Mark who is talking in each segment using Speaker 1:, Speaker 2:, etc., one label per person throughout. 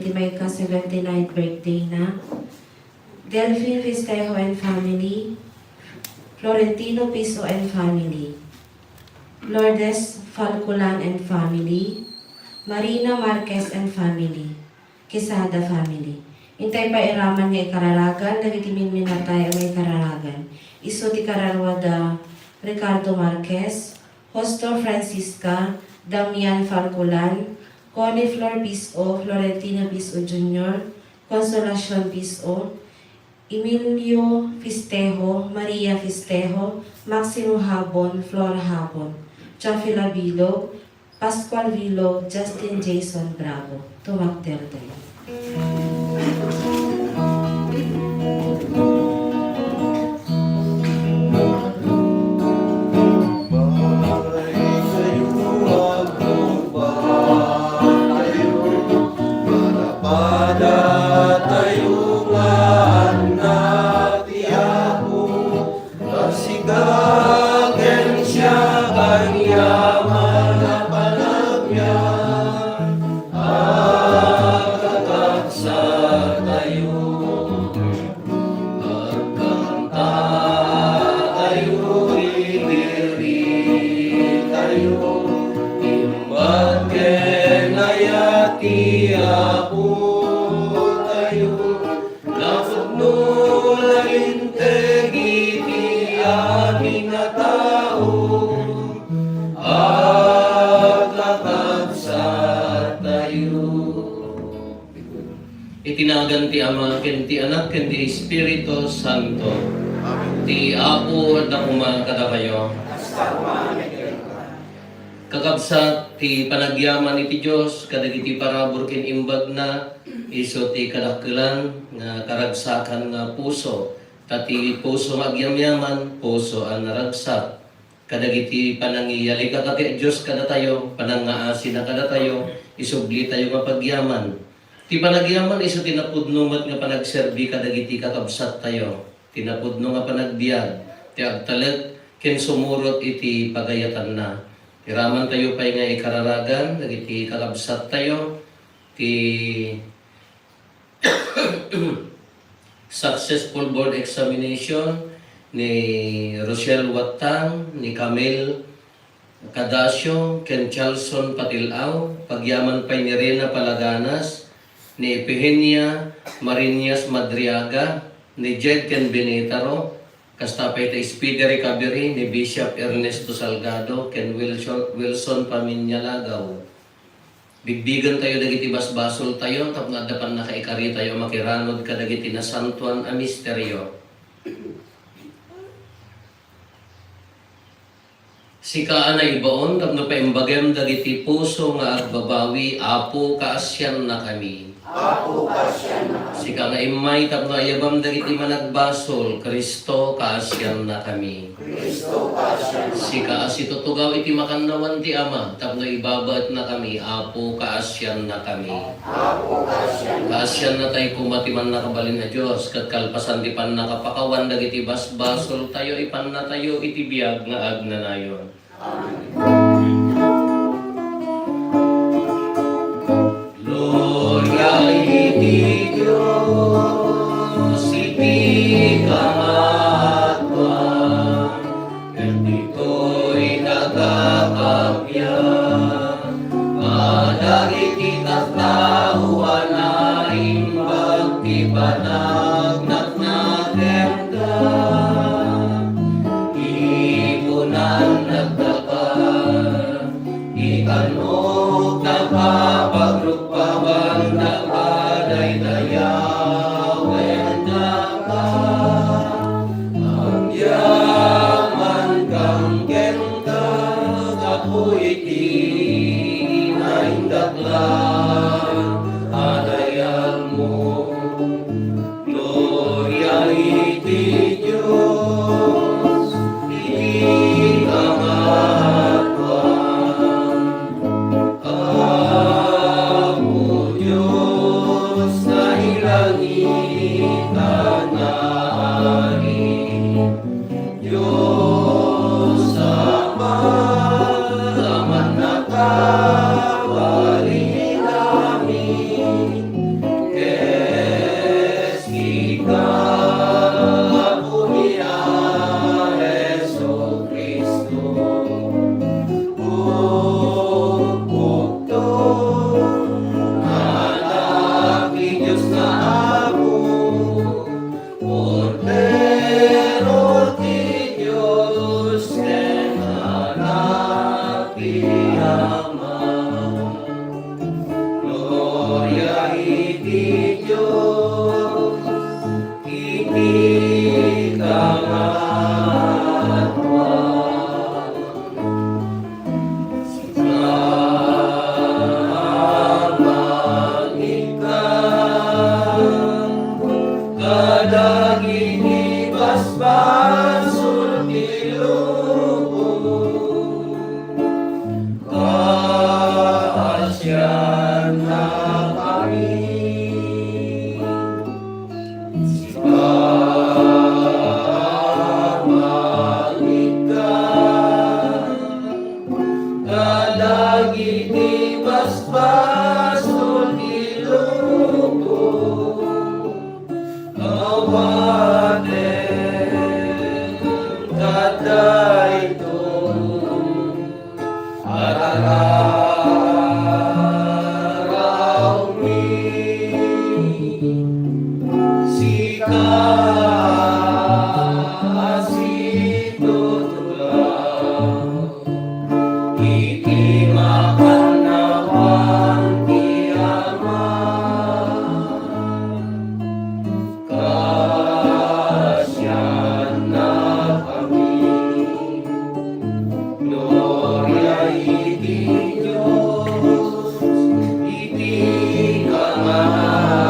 Speaker 1: May ka-79th birthday na. Delphine Festejo and family. Florentino Piso and family. Lourdes Falculan and family. Marina Marquez and family. Quesada family. Intay pa iraman nga ikararagan, nagitimin minatay ang may kararagan. Iso di kararwada Ricardo Marquez, Hosto Francisca, Damian Falculan, Connie Flor Piso, Florentina Piso Jr., Consolacion Piso, Emilio Festejo, Maria Festejo, Maximo Habon, Flor Habon, Chafila Bilog, Pascual Bilog, Justin Jason Bravo. Tumakder tayo.
Speaker 2: Itinagan ti Ama, ken ti Anak, ken ti Espiritu Santo. Ti Apo at Dakuma kadakayo. Kakabsat ti panagyaman iti Dios kadagiti parabor ken imbag na iso ti kadakkelan nga karagsakan nga puso. Tati puso nga agyamyaman, puso ang naragsak. Kadagiti panangiyali ka kati Dios kada tayo, panangaasi na kada tayo, isubli tayo mapagyaman. Ti panagyaman iso tinapudno nga panagserbi kadagiti kakabsat tayo. Tinapudno nga panagbiag, ti agtalet ken sumurot iti pagayatan na. Iraman tayo pay nga ikararagan, dagiti kakabsat tayo, ti successful board examination ni Rochelle Watang, ni Camille Cadasio, ken Charlson Patilao, pagyaman pay ni Rena Palaganas, ni Epigenia Marinas Madriaga, ni Jed Ken Benitaro, kastapay ta speedy recovery ni Bishop Ernesto Salgado, ken Wilson Paminyalagaw. Bigbigan tayo dagiti basbasol tayo, tapno adapan na kaikari tayo makiranod kadagiti na santuan a misteryo. Sikaan na ibaon, tapno paimbagem dagiti puso nga agbabawi, Apo kaasyan na kami.
Speaker 3: Apo kasyan na kami.
Speaker 2: Sika nga imay tapno ayabam dagiti managbasol, Kristo kaasyan na kami.
Speaker 3: Kristo kasyan na kami.
Speaker 2: Sika asitutugaw iti makannawan ti Ama, tapno ibabaet na kami, Apo kaasyan na kami.
Speaker 3: Apo kasyan na
Speaker 2: Kaasyan na tayo kumatiman na kabalin na Diyos, kat kalpasan ti pan nakapakawan dagiti basbasol tayo, ipan na tayo iti biyag nga agnanayon. Gloria iti Diyos, iti kamatwan, ken dito'y nagkakapyan, madagiti tattauan na imbag ti panagnat na kenda, ipunan nagtaka, ikanog nagpapagruppawan nagpadaydayawen naka, ang yaman kang kenda kapo iti naindaklan adayal mo. iti Diyos, iti kamatwan. Salamat ikaw, kadagiti basbasul ti lubong, kaasyan na kami. Salamat ikaw, kadagiti basbasul ti lubong, awaten kadayton araraw mi sikasitutulaw iti makanawan ti Ama. Kasyan na kami, gloria iti Diyos, iti kamatwan.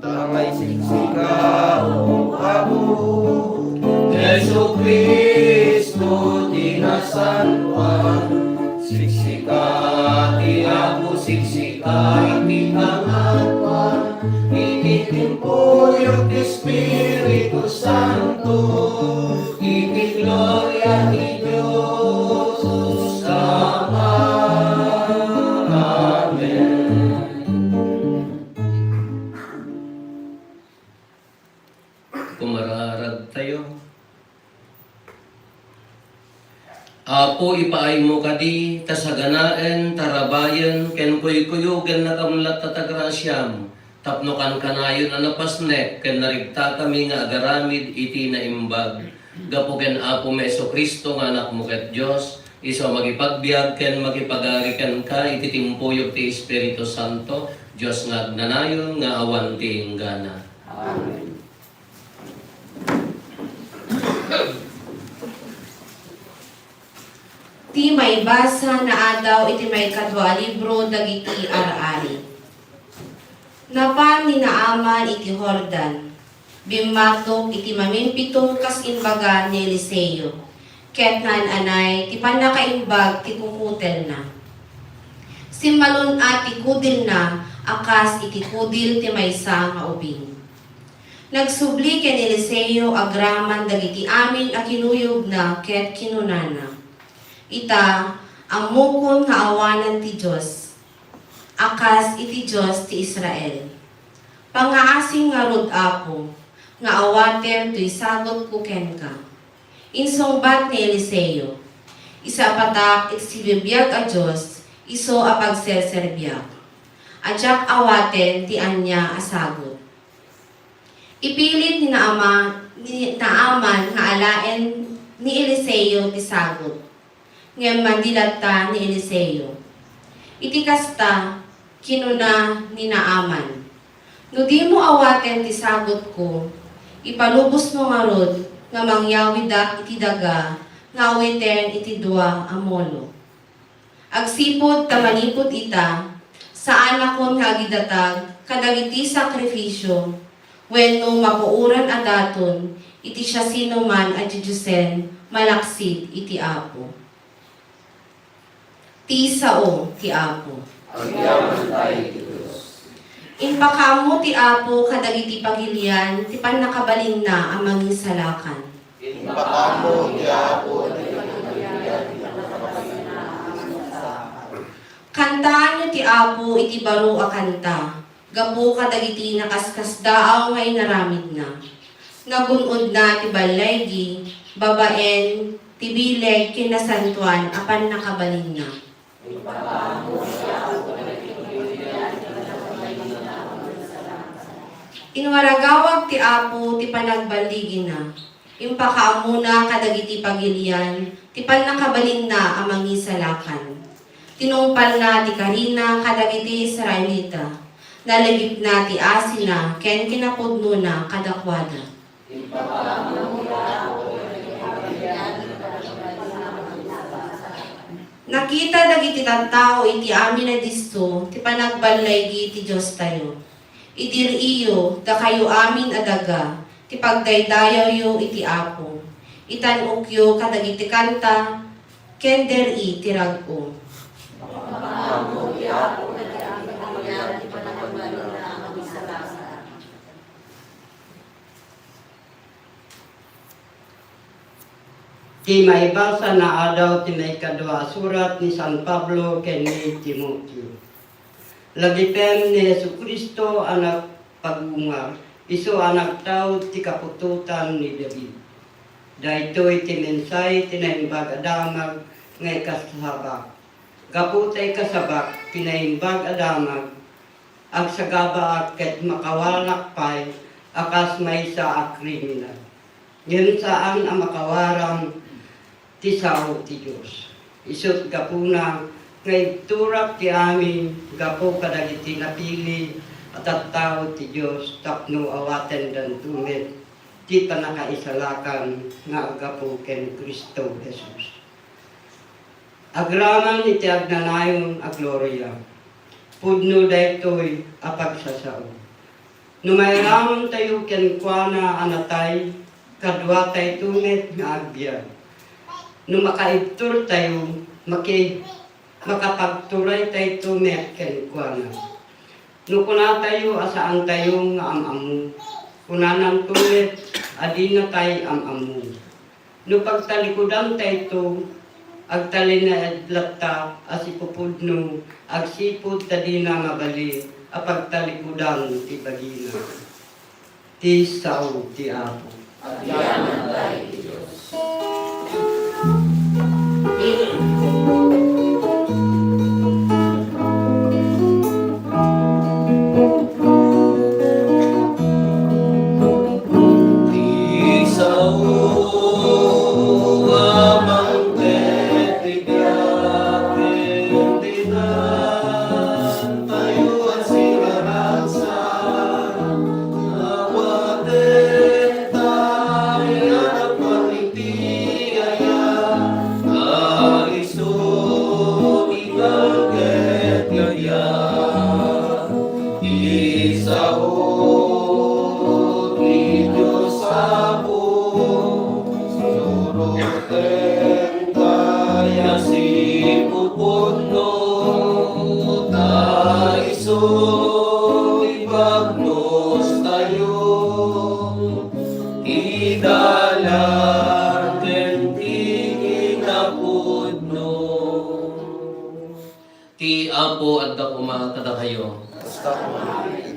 Speaker 2: Tangay siksika o abot, Yesu Kristo tinasanwan, siksika ti Apo, siksika iti kamatwan, iti timpuyok ti Espiritu Santo, iti gloria ti Diyos Ama. Amen. Kumararag tayo. Apo, ipaay mo kadi, tasaganaen, tarabayan, ken kuy-kuyugan na kamlat tatagrasyam, tapnokan kanayon anapasnek, ken narigta kami nga agaramid iti naimbag. Gapuken Apo Meso Kristo nga anak mo ket Diyos, iso magipagbiag ken makipagarikan ka, iti timpuyog ti Espiritu Santo, Diyos nga agnanayon nga awan ti inggana.
Speaker 3: Amen.
Speaker 1: Ti may basa na adaw iti may kadwa libro dagiti ar-ari. Napan ni naaman iti Jordan, bimatok iti mamimpitong kas imbaga ni Eliseo, ket nan anay ti panakaimbag ti kukutel na. Simmalon at ti kudil na, akas iti kudil ti maysa nga ubing. Nagsubli ken Eliseo agraman dagiti amin a kinuyog na ket kinunana. Ita, ang mukon nga awanan ti Diyos, akas iti Diyos ti Israel. Pangaasing nga rod Apo, nga awatem to'y sagot ko ken ka. Insungbat ni Eliseo, isa patak iti sibibiyag a Diyos, iso a pagserserbiyak. Adyak awaten ti anya asagot. Ipilit ni Naaman nga alaen ni Eliseo ti sagot. Ngayon mandilata ni Eliseo. Iti kasta, kinuna ni Naaman. No di mo awaten ti sagot ko, ipalubos mo nga rod, nga mangyawidak iti daga, nga awiten iti dua amolo. Agsipod tamanipod ita, saan akon nga agidatag, kadagiti sakrifisyo, wenno mapuuran adaton, iti siya sino man at Diyosen, malaksid iti Apo. Ti sao ti Apo.
Speaker 3: Agyaman tayo ti Diyos.
Speaker 1: Impakamo ti Apo kadagiti pagilian, ti panakabalin na ang mangisalakan.
Speaker 3: Impakamo ti Apo,
Speaker 1: Kantaan niyo ti Apo iti baro a kanta, gapu kadagiti nakaskasdaaw ngay naramid na. Nagunod na ti balaygi, babaen, ti bileg kinasantuan apan nakabalin na. Inwaragawag ti Apo ti panagbaligin na. Impakaamuna kadagiti pagilian, ti pan nakabalin na ang mangisalakan. Tinumpal na ti Karina kadagiti Israelita. Nalagip na ti asina ken kinapudno na kadakwada. Nakita dagiti tattao iti amin na disto ti panagbalay ti Diyos tayo. Idiriyo da kayo amin adaga ti pagdaydayaw yo iti Apo. Itanukyo kadagiti kanta ken deri ti rag-o.
Speaker 4: Ti maibasa na adaw ti may kadwa surat ni San Pablo ken ni Timoteo. Lagipen ni Jesucristo anak pagungar, isu anak tao ti kapututan ni David. Daytoy ti mensay tinaimbag adamag ngay kasabak. Gaputay kasabak tinaimbag adamag agsagabaak ket makawalak pay akas may sa akriminal. Ngayon saan ang makawarang ti sao ti Diyos. Isut gapuna ngay turak ti amin gapo kadagiti napili at tao ti Diyos tapno awaten dan tumit ti panakaisalakan nga agapo ken Kristo Jesus. Agraman iti agnanayon a gloria. Pudno daytoy a pagsasao. Numayramon tayo ken kuana anatay kadwa tay tumit nga agbyag. No makaibtur tayo, makapagturay tayo tumit ken kuana. No kuna tayo asaan tayo nga amamu. Kunanan tumit adina tayo amamu. No pagtalikudan tayo agtalin na edlata asipupudno agsipud tadina mabali apagtalikudan ti bagina. Ti sao ti Apo.
Speaker 3: Agyaman tayo ti Diyos.
Speaker 2: Ti Apo at dakuma kada kayo.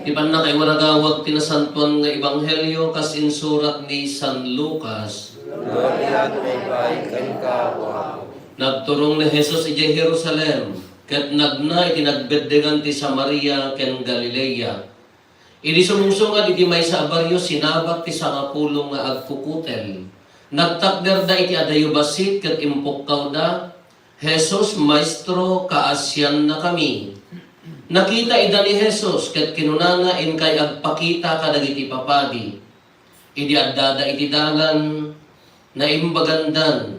Speaker 2: Di ba na kay waragawag tinasantuan nga ebanghelyo kas insurat ni San Lucas.
Speaker 3: Gloria kay Pai kankawa.
Speaker 2: Nagturong ni Jesus iti Jerusalem ket nagna iti nagbeddegan ti Samaria ken Galilea. Idi sumungsungad iti maysa a baryo sinabat ti 10 nga agkukutel. Nagtakder da iti adayo basit ket impukkaw da. Jesus, Maestro, kaasyan na kami. Nakita ida ni Jesus, ket kinunana in kay agpakita kadagiti papadi. Idi addada iti dalan, na imbagandan.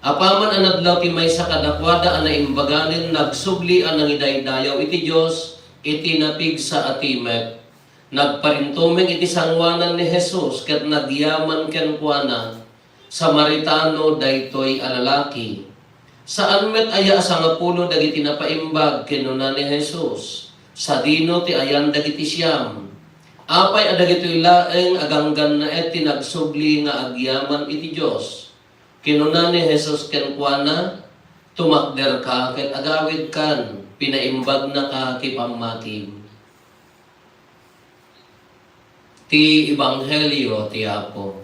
Speaker 2: Apaman ang nadlaw ti maysa kadakwada ang naimbaganin, nagsugli ang nangidaydayaw iti Diyos, iti napig sa atimek. Nagparintumeng iti sangwanan ni Jesus, ket nagyaman ken kuana, Samaritano daytoy alalaki. Saan met aya sa nga puno dagiti napaimbag kinuna ni Jesus. Sa dino ti ayan dagiti siyam. Apay adagitoy laeng aganggan na et tinagsubli nga agyaman iti Dios. Kinuna ni Jesus ken kuana, tumakder ka ket agawid kan, pinaimbag na ka ti pammatim. Ti ebanghelyo ti Apo.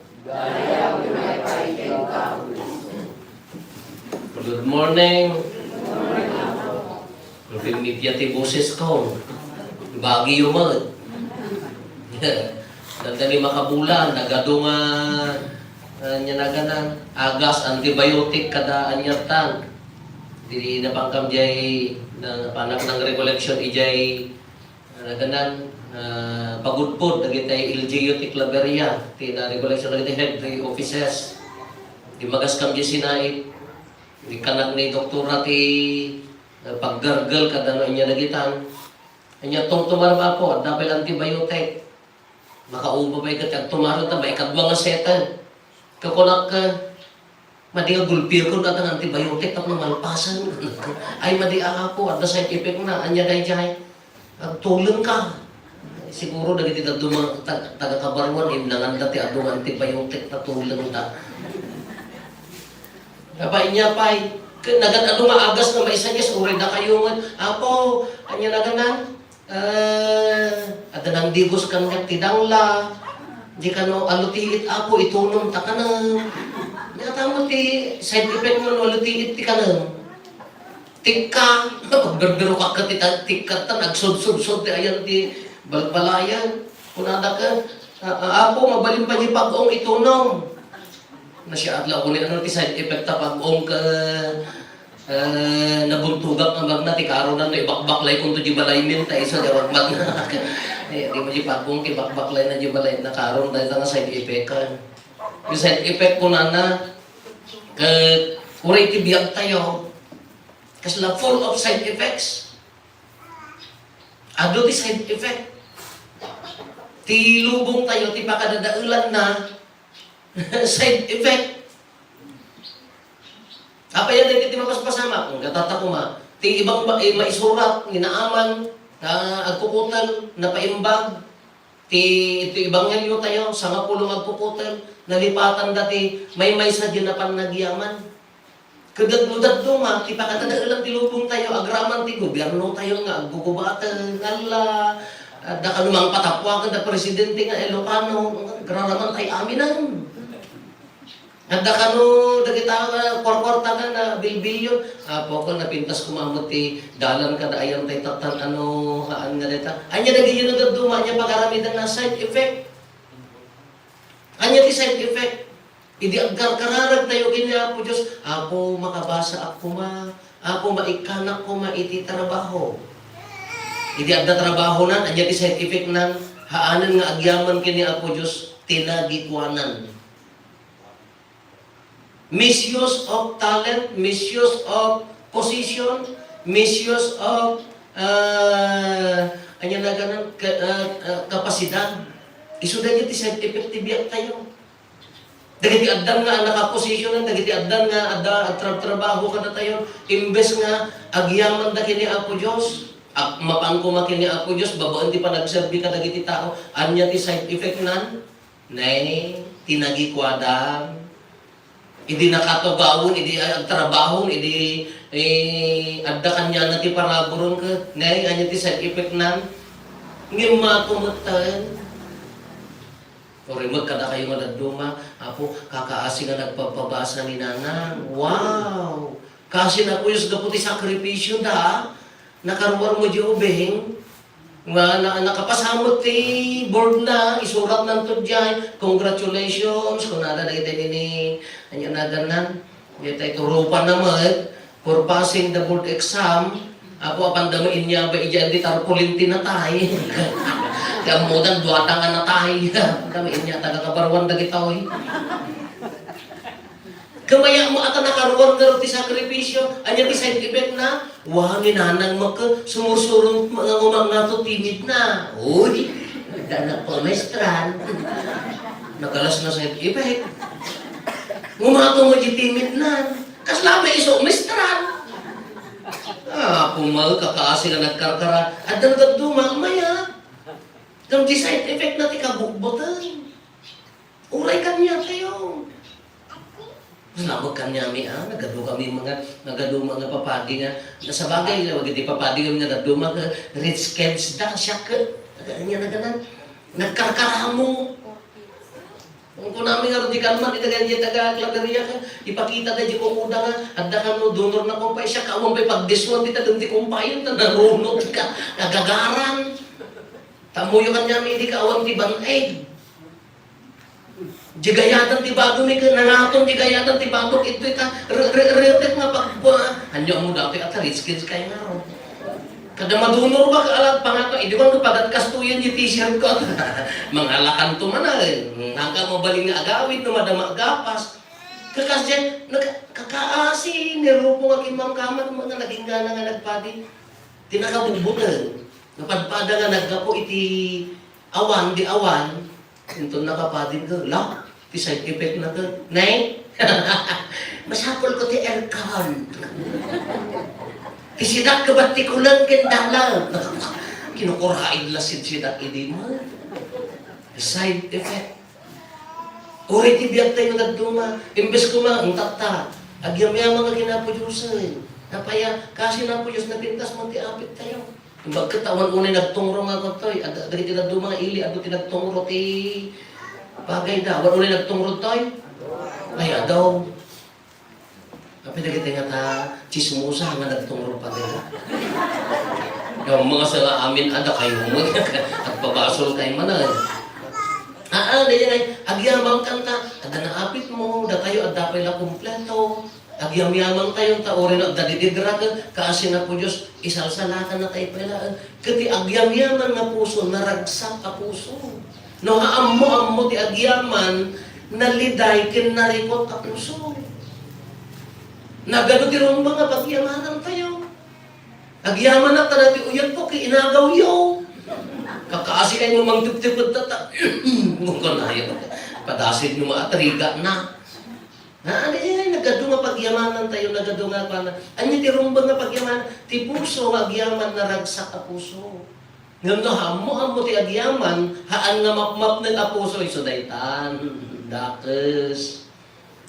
Speaker 2: Good morning. Pimipya ti boses ko. Bagi yumad. Nagdali makabulan, nagado nga niya na ganang agas, antibiotic kada anyatan. Di napangkam jay na panak ng recollection ijay naganan pagudpod dagitay LGU ti Claveria ti na recollection dagitay head three offices. Di magas kam jay sinait. Di kanak ni doktora ti paggargal kadano inya dagitan. Anya tong tumarba po, dapel antibiotic. Makaubo ba ikat tumarot ta ba ikadwa nga setan. Kakunak ka madi nga gulpir ko datang antibiotic tapos malpasan. Ay madi po at side effect na anya dayjay. Tulong ka. Siguro dagiti daduma taga kabarwan imnangan dati adung antibiotic na tulong ta. Kapay niya pay nagan adung agas na maisagis uri na kayo nga apo anya naganan ada nang digos kan tidangla di kano alutiit apo itunong ta kanang tamo ti side effect mo alutiit ti kanang tikka berbero ka ti tikka ta nagsud-sud ti ayan ti balbalayan kunada ka apo mabalin pa ni pag-ong itunong na siya adlaw ulit ano ti side effect ta pag-ong ka nabuntugak ng magna ti karon na ibakbaklay kung to di balay min ta iso dawag magna di mo di pagkong ibakbaklay na di balay na karon dahil nga side effect kan yung side effect ko na uray ti biyag tayo kasi la full of side effects ado ti side effect ti lubong tayo ti pakadadaulan na side effect. Apa yan din ti mapaspasama? Kung katata ko ti ibang maisurat, ginaaman, agpuputal, napaimbag, ti ibanghelyo tayo, sa nga pulong agpuputal, nalipatan dati, may sa dyan na panagyaman. Kadadudad duma, ti pakatadaalang tilubong tayo, agraman ti gobyerno tayo nga, agugubatan, ala, da kanumang patapwakan da presidente nga Ilocano, graraman tayo aminan. Ada kanu dagita korkorta ka na bilbilyon. Apo ko napintas kumamot ti dalan ka da ayam tay tatan ano haan nga deta. Anya dagi yun nga duma nya pagaramidan na side effect. Anya ti side effect. Idi aggar kararag tayo kini Apo Dios. Apo makabasa ako Apo maikanak ko iti trabaho. Idi agda trabaho nan anya ti side effect nan haanan nga agyaman kini Apo Dios tinagikuanan. Misuse of talent, misuse of position, misuse of kapasidad. Isuda niya ti side effect ti biyak tayo. Dagiti addan nga naka-position, dagiti addan nga adda trabaho kada tayo, imbes nga agyaman da kini Apo Dios. Mapangkuma kini Apo Dios, babaan ti panagserbi ka dagiti tao, anya ti side effect nan nay tinagikwadang idi nakatobawon, idi agtrabahon, idi adda kanya na ti paraburon ka, nay anya ti side effect nan ngimatumutan. Orimag kada kayo nga nagduma, Apo, kakaasi nga nagpapabasa ni Nanang. Wow! Kasi na po yung gaputi sakripisyo da, nakaruwar mo di ubeng, nakapasamot ti board na, isurat ng tudjay, congratulations, kung nada na ito nini, anya na ganan, ito turupan naman, for passing the board exam, Apo, apandamain niya ba iyan di tarpulin tinatay. Kaya mo dan duwata nga natay. Damain niya, taga-kabarwan na gitaw. Kamaya mo ata nakaruwan nga ti sakripisyo, anya ti side effect na, wangin nanang maka, sumusurong mga umang nato timid na. Uy, danak po maestran. Nagalas na side effect. Ngumato mo di timid na. Kasla may iso maestran. Pumal kakaasi nga nagkarkara. At nagduma, maya. Kung di side effect na ti kabukbutan. Uray kanya kayo. Salamat kanya mi nagado kami nagado mga papadi nga sa bagay wag di papadi kami nagaduma ka rich kids da siya ka kanya naganan nagkarkaramo kung namin nga di kalman ita ganyan taga Claveria ka ipakita da di ko uda nga adda ka no donor na kumpay siya kaawang pay pagdiswan dita dun di kumpayon ta narunot ka nagagaran tamuyo kanya mi di kaawang di bang-eg Jigayatan ti bagong ni nangaton jigayatan ti bagong ito ita retet nga pagbuha. Anyo mo dati at riskins kay nga ro. Kada madunor ba kaalat pangato idi ko padat kastuyan di t-shirt ko. Mangalakan to man hanggang mabaling nga agawid no madama gapas. Kakasyan nagkakaasi ni rupo nga imam kamat mga naging gana nga nagpadi. Tinakabubutan. Napadpada nga naggapo iti awan di awan. Ito nakapadin ko, la, ti side effect na to. Nay, masapol ko ti aircon. Isidak ka ba't ti kulang kendala? Kinukurain lasin sidak hindi mo. Side effect. Uri ti biyak tayo nagduma. Imbes ko ang tata. Agyam-yam mga kinapudyusan. Napaya, kasi napudyus na pintas, magti-apit tayo. Bagkatawan unay nagtungro nga ko toy. Dagi tinagdo mga ili, ado tinagtungro ti bagay da. Wan unay nagtungro toy. Ay, adaw. Kapit dagi nga ta chismosa nga nagtungro pa nila. Yung mga sala amin, ada kayo mo. At pabasol kayo manan. Diyan ay, agyamang kanta. Ada naapit mo, da tayo, ada pala kumpleto. Agyam-yamang tayong taorin at dadididragan, kaasi na po Diyos, isalsalakan na tayo pala. Kati agyam-yaman nga puso, naragsak ka puso. No, haammo-ammo ti agyaman, naliday, kinarikot ka puso. Nagano ti rong mga pagyamanan tayo. Agyaman na tayo, uyan po, inagaw yaw. Kakaasi kayo mang tip-tipod tata. Mungkon na yun. Padasid nyo maatriga na. Nagado nga pagyamanan tayo, nagado nga pa na. Anya ti rumbang nga pagyaman, ti puso nga agyaman na ragsak a puso. Ngam no hamo ti agyaman, haan nga mapmap ng a puso, iso daytan, dakes.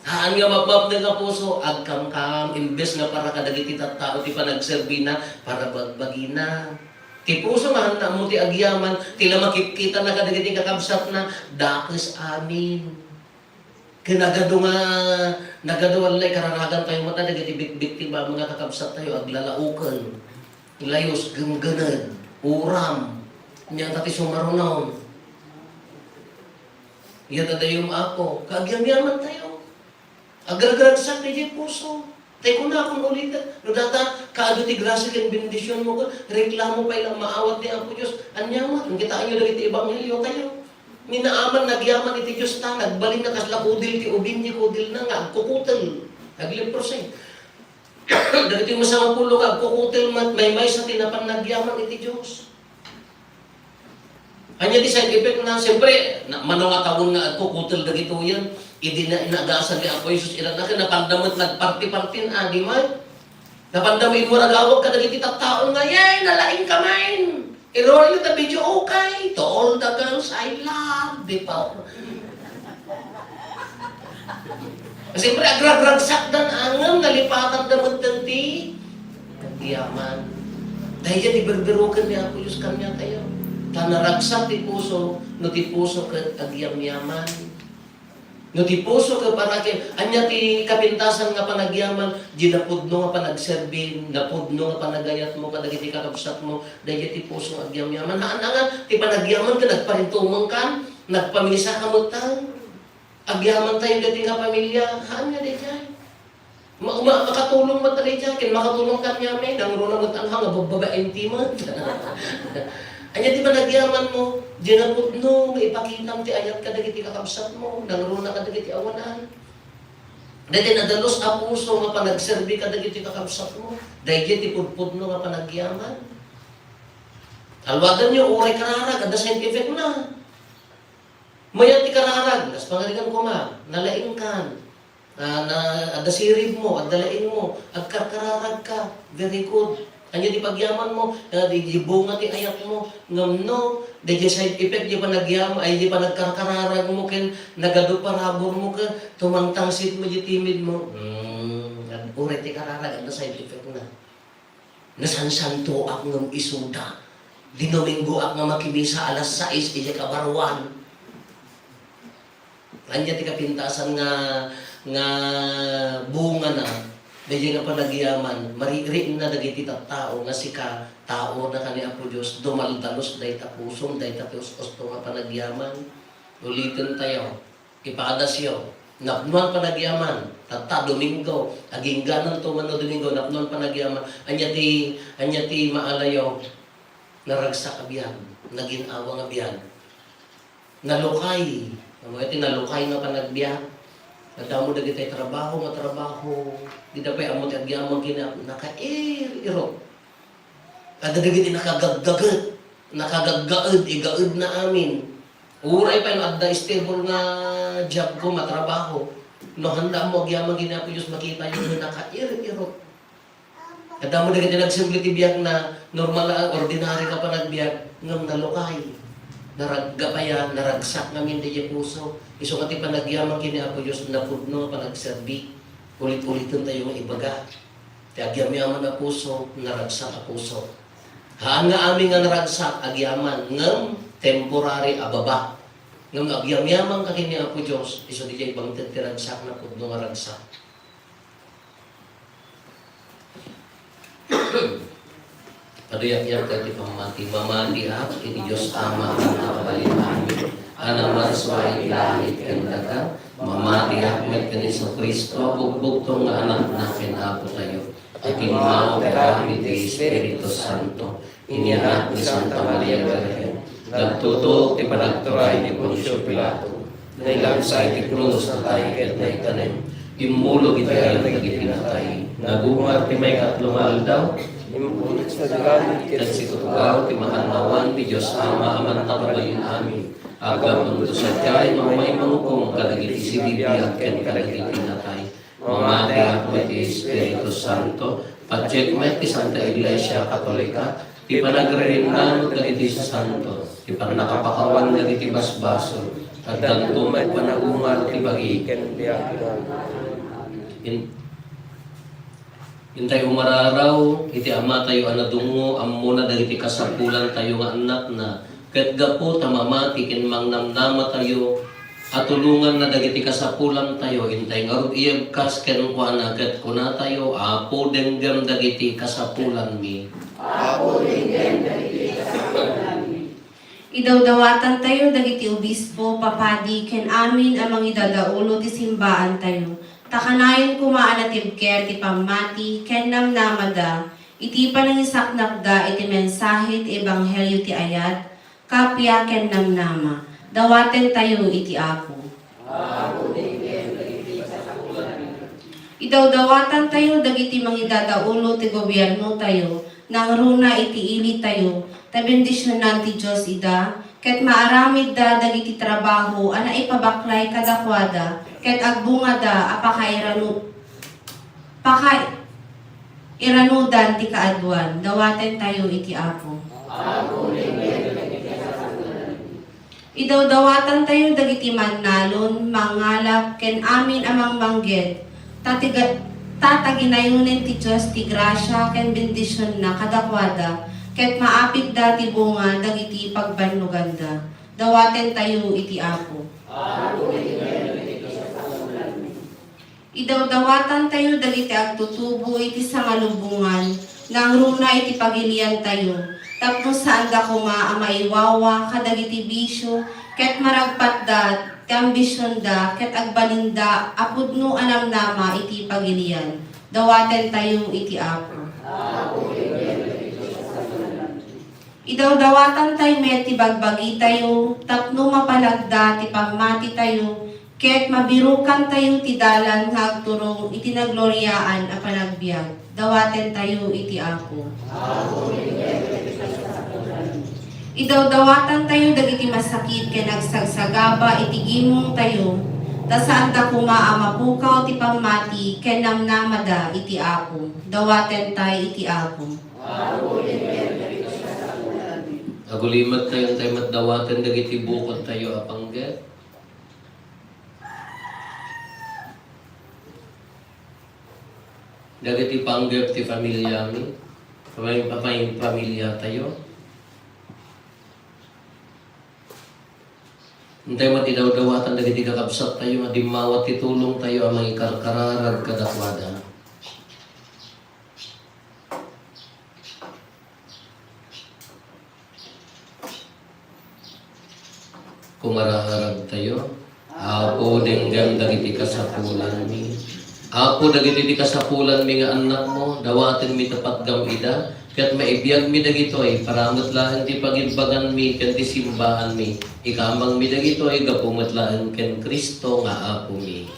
Speaker 2: Haan nga mapmap ng a puso, agkam-kam, imbes nga para kadagiti tattao, ti panagserbi na, para bagbagina. Ti puso nga handa mo ti agyaman, tila makikita na kadagiti kakabsat na, dakes amin. Kinagado nga, nagado walay karanagan tayo mata, nagati bit-bit ba mga kakabsat tayo, aglalaukan, layos, gangganan, uram, niya tati sumarunaw. Iya tayo ako, kaagyam-yaman tayo. Agragragsak na dyan puso. Tayo ko na akong ulitan. No data, kaado ti grasya ken bendisyon mo ko, reklamo pa ilang maawat ni Apo Diyos. Anya mo, ang kitaan nyo dagiti ebanghelyo tayo. Minaaman, nagyaman iti Diyos ta, nagbaling na kasla kudil, ti ubin niya kudil na nga, agkukutel, nagliprosay. Dagiti masama pulo ka, agkukutel, may sa tinapan nagyaman iti Diyos. Kanya di side effect na, siyempre, manangatawon nga agkukutel dagito yan, hindi na inagasan ni Apo Jesus, ilan na ka, napandamot, nagparti-partin, di man? Napandamit mo nagawag ka dagiti tattaon nga, yay, nalaing kamain! I-roll the video, okay. To all the girls I love, di pa. Siyempre, agrag-ragsak dan angam, nalipatan damot tanti. Yaman. Dahil yan, iberberukan niya ako, Diyos kanya tayo. Tanaragsak ti puso, no ti puso ka agyam-yaman. No ti puso ka para kay anya ti kapintasan nga panagyaman, di napudno nga panagserbin, napudno nga panagayat mo kadagiti kakabsat mo, dahil ti puso agyam-yaman. Haan-angan, ti panagyaman ka, nagparintumang kan, nagpamilisa ka mo tang, agyaman tayo dati nga pamilya, haan nga di dyan. Makatulong mo tayo dyan, kin makatulong ka niya may, nang runa mo tanghang, bababain ti mo. Anya di ba nagyaman mo, di na pudno, ipakitang ti ayat ka dagiti kakabsat mo, nangruna ka dagiti awanan. Dahil nadalos a puso nga panagserbi ka dagiti kakabsat mo, dahil ti pudpudno nga panagyaman. Alwagan nyo, uray kararag, ada side effect na. Mayat ti kararag, nas pangarigan ko ma, nalaing kan, ada sirib mo, ada laing mo, agkarkararag ka, very good. Anya di pagyaman mo, di bunga ti ayat mo, ngam no, di side effect di pa nagyam, ay di pa nagkarkararag mo, ken nagado parabor mo ka, tumangtangsit mo di timid mo. Uri ti kararag, ang side effect na. Nasansanto ak ngam isuda, di Domingo ak nga makimisa alas 6, di kabarwan. Anya ti kapintasan nga bunga na, dahil nga pa nagyaman, maririin na dagiti tao nga sika, tao na kani Apo Diyos, dumaldalos dahi ta pusong, dahi ta pius-usto nga pa nagyaman. Ulitin tayo. ipaadasyo. Napnuan panagyaman, tata Domingo, aging ganan to man no Domingo, napnuan panagyaman, anya ti maalayaw, naragsak abyan, naging awang abyan, nalukay, iti nalukay nga panagbiyan, nadamo na kita'y matrabaho, di na pa'y amot agyaman kinap, nakairiro, kada gagiti nakagaggaad, igaad na amin, uray pa yung adda stable nga job ko, matrabaho. No, handa mo, agyaman ginapo Diyos, makita yung nakairot-irot. Kada mo na kita nagsimpliti biyak na normal lang, ordinary ka pa nagbiyak, ngam nalukay. Naragga pa yan, naragsak namin di yung puso. Iso kati pa nagyaman ginapo Diyos, napudno pa nagserbi. Ulit-ulitin tayo ng ibaga. Agyam-yaman na puso, naragsak ang puso. Haan nga aming nga naragsak, agyaman, ngam temporary ababa. Ngam agyam-yaman ka kini Apo Diyos, iso di jay bang tiragsak na pudno nga ragsak. Paduyak-yak kati mamati iti Diyos Ama ang nakabalit amin. Anang marsway langit kang daga, mamati met kani sa Kristo, bugbugtong nga anak na kinapo tayo. At inimao kami ti Espiritu Santo, inianak ni Santa Maria Virgen, nagtutok ti panagturay ni Poncio Pilato, nailansay ti krus na tayo ket na itanim, imulog itayo nagipinatay, nagumar ti may katlong aldaw,
Speaker 3: Impulit sa langit
Speaker 2: ket si tutugaw ti makanlawan ti Diyos Ama aman takabayin amin, agam ang dosadyay mamay mangukong kadagiti si Biblia ken kadagiti natay, mamati ako ti Espiritu Santo, patsek met ti Santa Iglesia Katolika, ti panagrerimnan kadagiti sa Santo, ti panakapakawan kadagiti basbaso, at dantumet panagungal ti bagi.
Speaker 3: ken biyakinan.
Speaker 2: Intay umararaw, iti ama tayo anadungo, amuna dagiti kasapulan tayo nga anak na, ket gapo tamamati ken mangnamnama tayo, at tulungan na dagiti kasapulan tayo, intay ngarod iyag kas ken kuana ket kuna tayo, apo denggam dagiti kasapulan mi.
Speaker 3: Apo dinggam dagiti kasapulan mi.
Speaker 1: Idawdawatan tayo dagiti obispo, papadi, ken amin amang idadaulo ti simbaan tayo. Takanayon kumaanatib ker ti pamati, ken namnamada, iti panangisaknakda iti mensahe ti ebanghelyo ti ayat, kapya ken namnama, dawaten tayo iti Apo. Idawdawatan tayo dagiti mangidadaulo ti gobyerno tayo, nang runa iti ili tayo, tabendisyonan ti Diyos ida, ket maaramid da dagiti trabaho ana ipabaklay kadakwada, ket agbunga da iranudan ti kaadwan, dawaten tayo iti Apo. Idawdawatan tayo dagiti mannalon, mangalap, ken amin amang mangged, tataginayonen ti Diyos ti grasya ken bendisyon na kadakwada, ket maapit da ti bunga dagiti pagbanluganda, dawaten tayo iti Apo. Idawdawatan tayo dagiti agtutubo iti sangalubungan, nang runa iti pagilian tayo, tapno saan da kuma amaiwawa kadagiti bisyo, ket maragpat da, ti ambisyon da, ket agbalinda, apudno anamnama iti pagilian, dawaten tayo iti Apo. Idawdawatan tayo met ti bagbagi tayo, tapno mapalagda ti pagmati tayo, ket mabirukan tayo ti dalan nga agturong iti nagloryaan a panagbiag, dawaten tayo iti Apo. Idawdawatan tayo dagiti masakit ken nagsagsagaba iti gimong tayo, ta saan ta kuma mapukaw ti pagmati ken namnamada iti Apo, dawaten tayo iti Apo.
Speaker 2: Agulimat tayo matdawaten dagiti bukod tayo apangget. Dagiti panggap ti pamilya mi, pamilya tayo. Hintay matidawdawatan dagiti kakabsat tayo, madimawat ti tulong tayo ang mga karkararag kadakwada. Kumaraharag tayo, Apo denggam dagiti kasapulan mi. Apo dagiti kasapulan mi nga anak mo, dawaten mi tapat gam ida, ket maibiyag mi dagitoy, paramet laeng ti pagimbagan mi, ken ti simbahan mi. Ikamang mi dagitoy, gapunget laeng ken Kristo nga apo mi.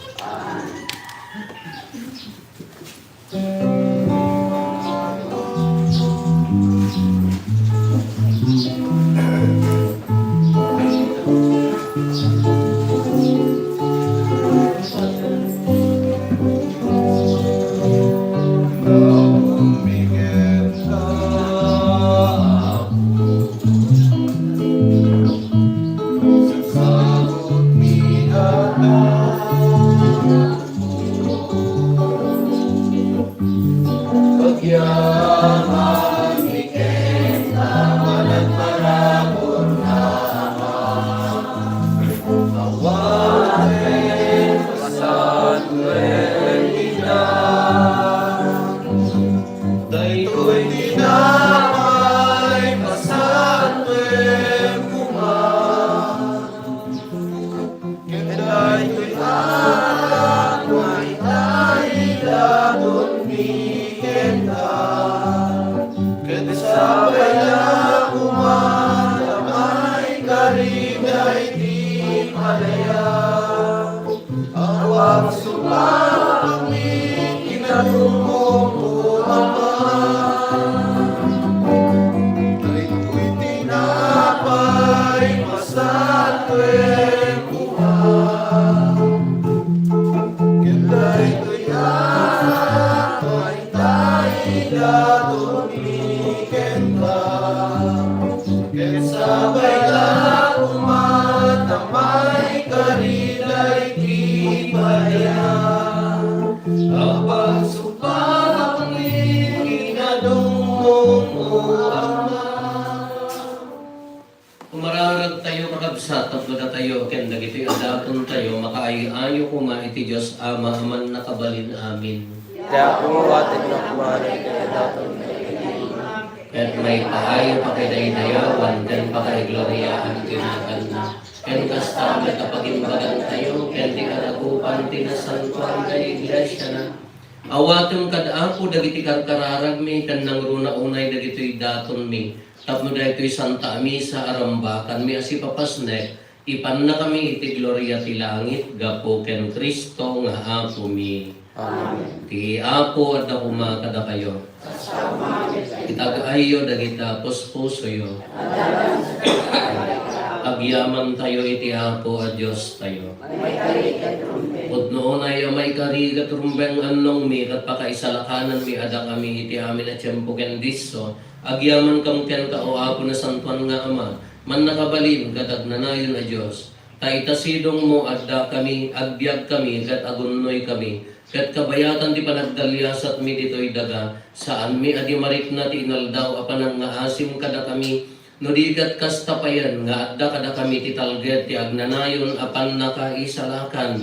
Speaker 2: Umararag tayo kakabsat, tapos tayo, ken dagitoy adaton tayo, makaayo-ayo kuma iti Diyos Ama, aman nakabalin amin.
Speaker 3: Kaya kumuwatin na kumarin kaya dapat
Speaker 2: Ket may paayo pakidaydayawan, ken pakaigloriaan tinagan na. Ken kasta met kapagimbagan tayo, ken ti kadakupan tinasantuan kay iglesia na. Awaton kadapo dagiti karkararag mi, ken nangruna unay dagitoy daton mi. Tapno daytoy Santa Misa arambakan mi asi papasnek, ipan na kami iti gloria ti langit, gapo ken Kristo nga apo mi.
Speaker 3: Amen.
Speaker 2: Ti apo at akuma kada kayo. Itag-ayo dagita puspuso yo. Agyaman tayo iti apo at Diyos tayo. Pudnoon ay may karigat rumbeng anong mi, kat pakaisalakanan mi ada kami iti amin at tiyempo ken diso. Agyaman kam ken ka o apo na santuan nga ama, man nakabalin katag nanayon na Diyos. Taitasidong mo adda kami, agbyag kami, kat agunnoy kami. Kat kabayatan ti panagdalyasat mi dito'y daga, saan mi adi marik na ti inaldaw apanang nga asim kada kami, no di kat kastapayan nga adda kada kami ti talget ti agnanayon apan nakaisalakan.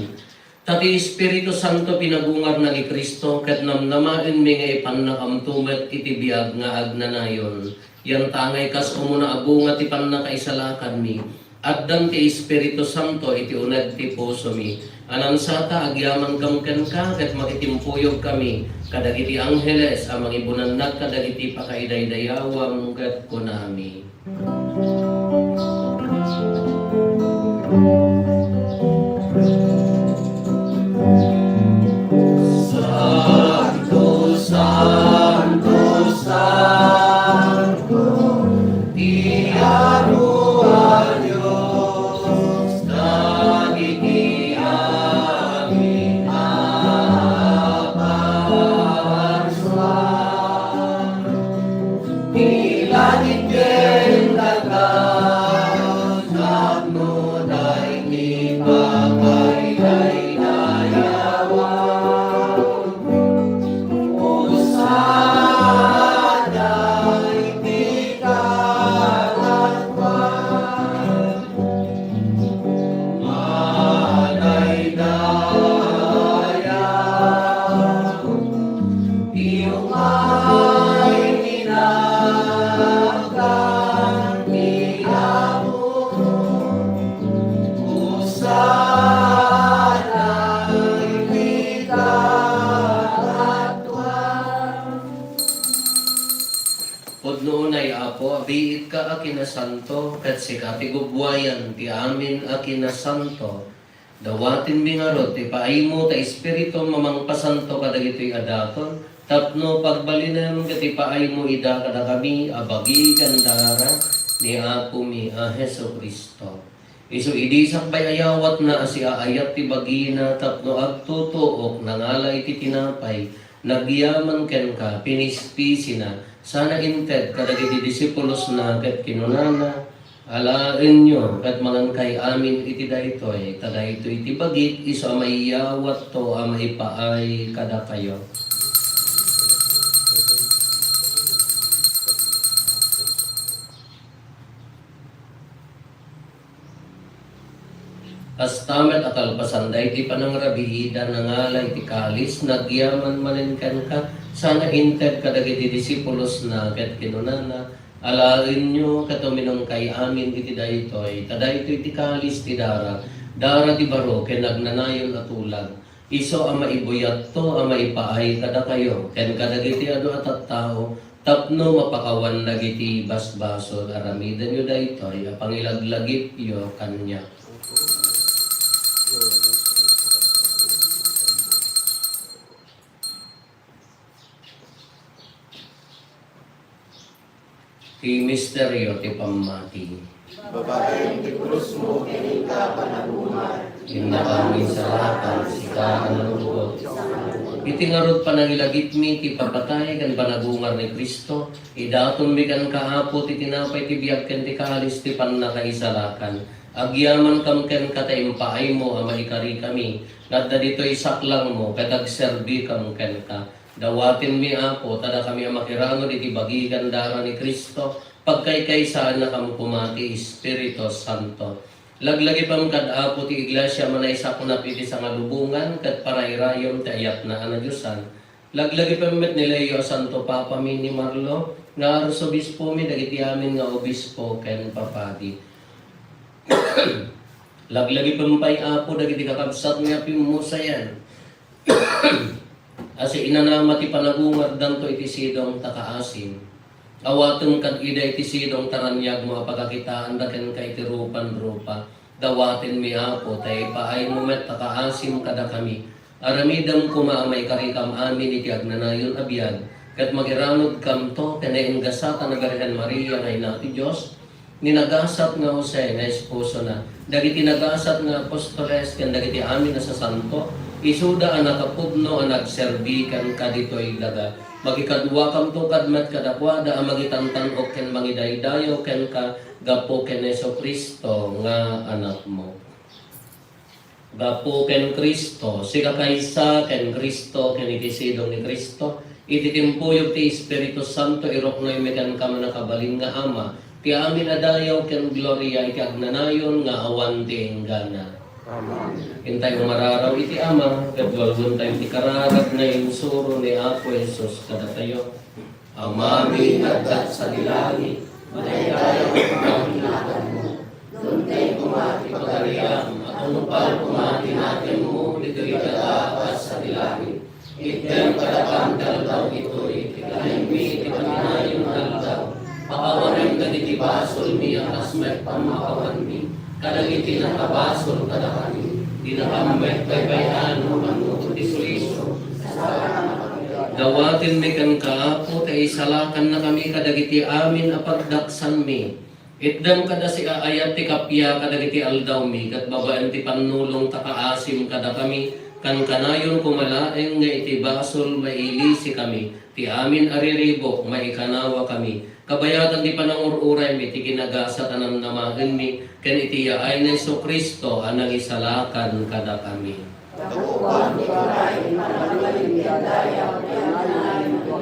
Speaker 2: Tati Espiritu Santo pinagungar na ni Kristo, kat namnamain mi nga ipan nakamtumet iti biag nga agnanayon. Yan tangay kas umuna abunga ti pan nakaisalakan mi. Addan ti Espiritu Santo iti unag ti puso mi. Anansata agyaman kam ken ka ket makitimpuyog kami kadagiti angheles a mangibunannag kadagiti pakaidaydayawam ket kunami. Santo, Santo, Santo, Diano a Dios, dagiti amin apanswan, di langit ken daga nga akin na santo, kat sika ti gubwayan ti amin akin na santo. Dawatin mi nga rod, ti paaymo ta espiritu mamang pasanto kadagitoy adaton, tapno pagbalinem iti paaymo ida kada kami abagi kandara ni Apo mi a Heso Kristo. Isu idisak bay ayawat na si aayat ti bagina tapno agtutuok nangala iti tinapay, nagyaman ken ka, pinispisi na, sana inted kadagiti disipulos na ket kinunana, alaen nyo ket mangangkay amin iti daytoy, tadayto iti bagit, isu amayawat to amaipaay kada kayo. Astamet akal pasanday ti panangrabiida nangalay ti kalis nagyaman malinkan ka sana inted kadagiti disipulos na ket kinunana alaen nyo katuminong kay amin iti daytoy tadaytoy ti kalis ti dara ti baro ken nagnanayon at ulag iso ama ibuyat to ama ipaay kada kayo ken kadagiti adu at tao tapno mapakawan dagiti basbaso aramidan yo daytoy pangilaglagip yo kanya. Ti misteryo ti pamati.
Speaker 3: Babaeng ti krus mo, kini ka panagumar.
Speaker 2: Inakami sa lakan, sika ang narugot. Iti ngarod panangilagit mi, ti papatay kan panagungar ni Kristo. Idaton mi kan kaapot, iti tinapay ti biyak ken ti kalis ti panakaisalakan. Agyaman kam ken kataimpaay mo, amalikari kami. Nadda dito'y saklang mo, katagserbi kam ken ka. Dawatin mi Apo, tada kami ang makirangon iti bagigan dara ni Kristo, pagkaykaysaan na kam kumati Espiritu Santo. Laglagi pam kad Apo ti iglesia manay sakunap iti sa ngalubungan, kat parayrayom ti ayat na anadyusan. Laglagi pam met ni Leo Santo Papa mi ni Marlo, nga arsobispo mi dagiti amin nga obispo ken papadi. Laglagi pam pay Apo dagiti kakabsat nga pimusayan. Asi inanama ti panagungar danto iti sidong takaasim. Awaten kad ida iti sidong taranyag mo apagakitaan da ken kay ti rupan-rupa. Dawaten mi Apo tay paay mo met takaasim kada kami. Aramidam kumaamay karikam amin iti agnanayon abiyag. Ket magiranod kam to ken gasata na Birhen Maria nga ina ti Dios. Ninagasat nga Jose nga esposo na. Dagiti nagasat nga apostoles ken dagiti amin na sa santo. Isuda ang nakapudno ang nagserbikan kaditoy daga. Magikadwa kam to kadmat kadakwada ang magitantan o ken mangidaydayo ken ka gapo ken Heso Kristo nga anak mo. Gapo ken Kristo, sika kaysa ken Kristo ken itisidong ni Kristo. Ititimpuyog ti Espiritu Santo iroknoy mekan kamo nakabalin nga ama. Ti amin adayaw ken gloria iti agnanayon nga awan ti enggana. Hintay mo mararaw iti ama, kadwalgon tayo ti kararag na insuro ni Apo Jesus kada tayo. Amami nagdat sa dilangit,
Speaker 3: Manaydayaw ang panginakan mo. Doon tayo kumati
Speaker 2: pagariam, at unupal kumati natin mo, dito'y katapas sa dilangit. Item kadapang daldaw ito'y, tikalain mi, tikanayon daldaw. Pakawarin ka di basol mi, ang asmet pamakawan mi. Kadagiti na kabasol kada kami, di na kambet baybayan mo manuto ti Kristo. Dawatin mi kan kaapo, tay salakan na kami kadagiti amin apagdaksan mi. Itdam kada si aayat ti kapya kadagiti aldaw mi, kat babaan ti panulong takaasim kada kami, kan kanayon kumalaeng nga iti basol mailisi kami, ti amin ariribok maikanawa kami. Kabayatan di panangururay mi, ti ginagasa tanan namagan mi, ken iti yaay na Heso Kristo anang isalakan kada kami.
Speaker 3: Tapuan di koray, managaling dayaw, pinanayin mo.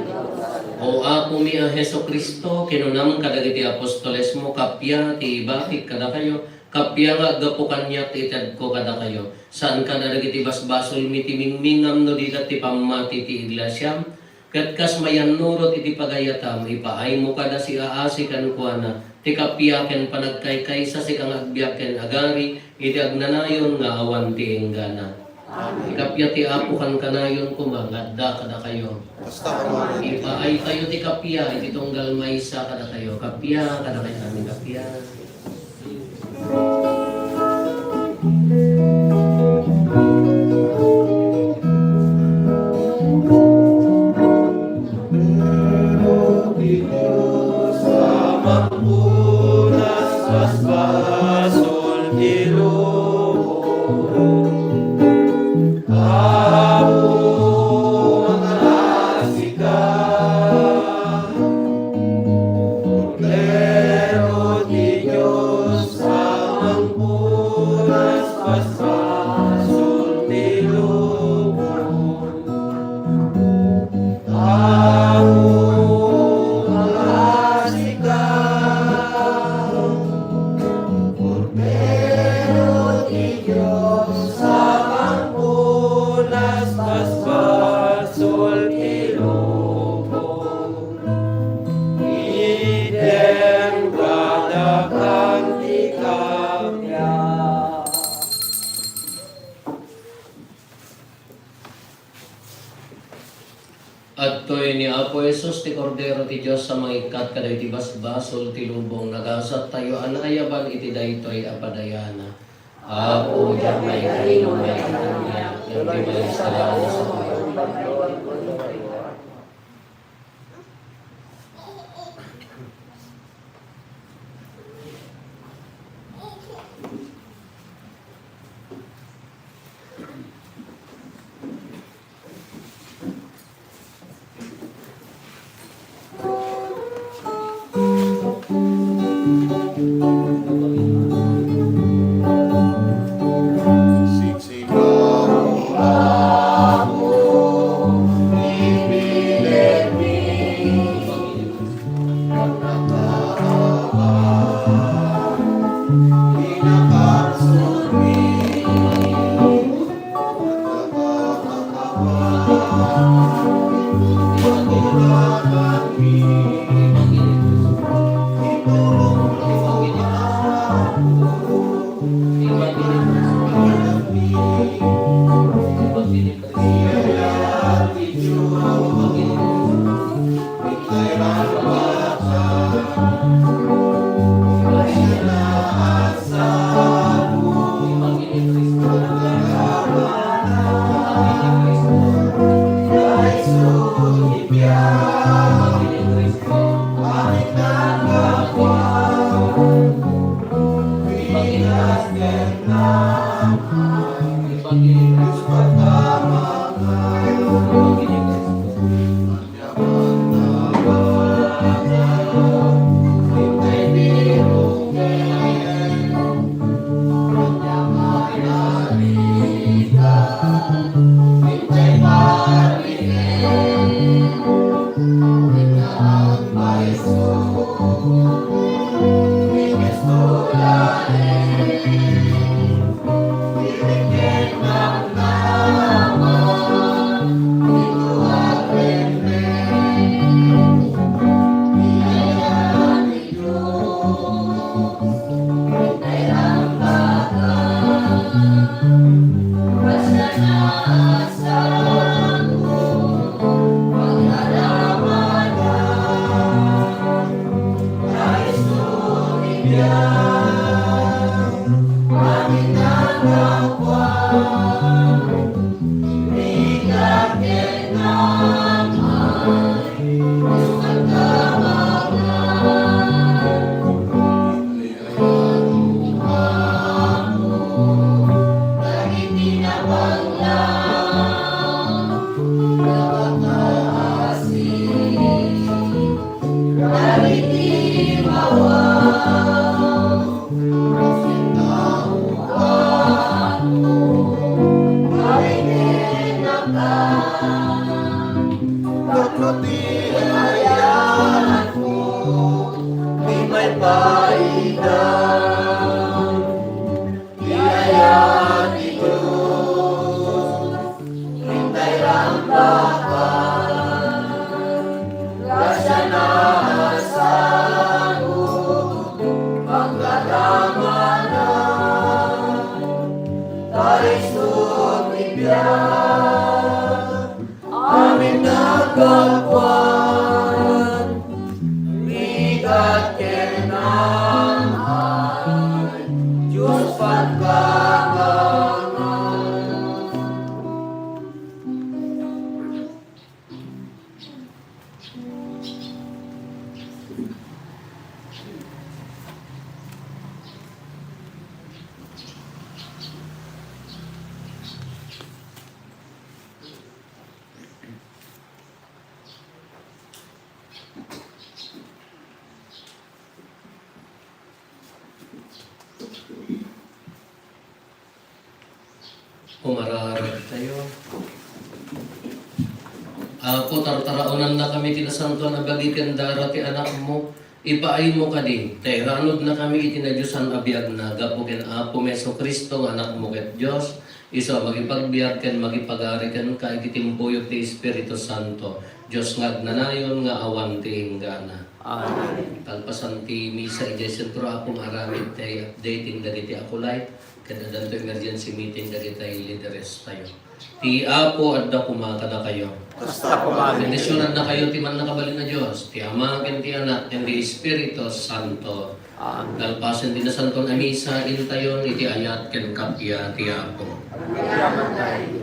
Speaker 2: O Apo mi a Heso Kristo, kinunam kadagiti apostoles mo, kapya ti ibakik kada kayo, kapya nga gapo kanya ti itad ko kada kayo. Saan ka dagiti basbasol mi ti mingmingam no dita ti pamati ti iglesyam, ket kas mayan nurot iti pagayatam, ipaay mo kada si aasikan kuana, ti kapyaken panagkaykay sa sikang agbiyaken agari, iti agnanayon nga awan ti enggana. Ikapya ti Apo kan kanayon kumangadda kada kayo.
Speaker 3: Basta kami.
Speaker 2: Ipaay tayo ti kapya, iti tunggal maysa kada tayo. Kapya, kada kayo namin kapya. At to'y ni Apo Jesus ti Kordero ti Diyos sa mga ikat kaday ti basbasol ti lubong nagasat tayo anayaban iti daytoy apadayana. Apo diyak may kanino may kananya yung di may salala sa Tuyo.
Speaker 3: Tayo biyag, amin nagkakuan, migat kenahan, Diyos pagkakangan.
Speaker 2: Pumararag tayo. Ako, tartaraunan na kami kinasanto na bagikan darati anak mo. Ipaay mo ka di. Tayranod na kami itinadyosan abiyag na. Gapukin Apo Meso Kristo, anak mo ket Diyos. Isa magipagbiag ken magipagari ken ka ikitimpuyog ti Espiritu Santo. Diyos ngagnanayon nga awan ti hinggana.
Speaker 3: Amen.
Speaker 2: Talpasan ti misa ijay sentro akong aramid tayo updating dagiti ako light. Kada danto emergency meeting dagiti leaders tayo. Ti Apo adda kumakada kayo.
Speaker 3: Basta kumain.
Speaker 2: Bendisyonan na kayo ti man nakabalin na Diyos. Ti Ama ken ti Anak ken ti Espiritu Santo.
Speaker 3: Amen.
Speaker 2: Talpasan din na santong amisa intayon iti ayat ken kapya ti Apo.
Speaker 3: Yaman tayo.